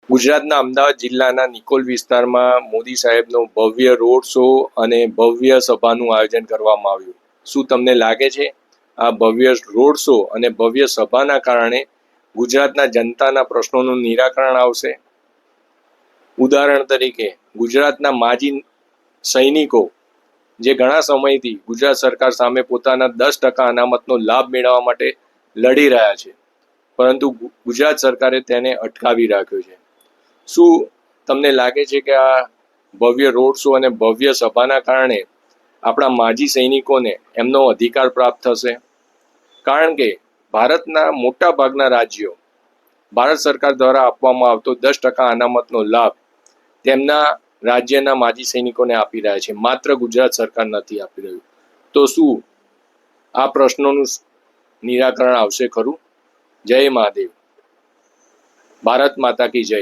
ગુજરાતના અમદાવાદ જિલ્લાના નિકોલ વિસ્તારમાં મોદી સાહેબનો ભવ્ય રોડ શો અને ભવ્ય સભાનું આયોજન કરવામાં આવ્યું. શું તમને લાગે છે આ ભવ્ય રોડ શો અને ભવ્ય સભાના કારણે ગુજરાતના જનતાના પ્રશ્નોનું નિરાકરણ આવશે? ઉદાહરણ તરીકે ગુજરાતના માજી સૈનિકો જે ઘણા સમયથી ગુજરાત સરકાર સામે પોતાના 10% અનામતનો લાભ મેળવવા માટે લડી રહ્યા છે, પરંતુ ગુજરાત સરકારે તેને અટકાવી રાખ્યો છે. શું તમને લાગે છે કે આ ભવ્ય રોડ શો અને ભવ્ય સભાના કારણે આપણા માજી સૈનિકોને એમનો અધિકાર પ્રાપ્ત થશે? કારણ કે ભારતના મોટા ભાગના રાજ્યો ભારત સરકાર દ્વારા આપવામાં આવતો 10% અનામતનો લાભ તેમના રાજ્યના માજી સૈનિકોને આપી રહ્યા છે, માત્ર ગુજરાત સરકાર નથી આપી રહ્યું. તો શું આ પ્રશ્નોનું નિરાકરણ આવશે ખરું? જય મહાદેવ. ભારત માતા કી જય.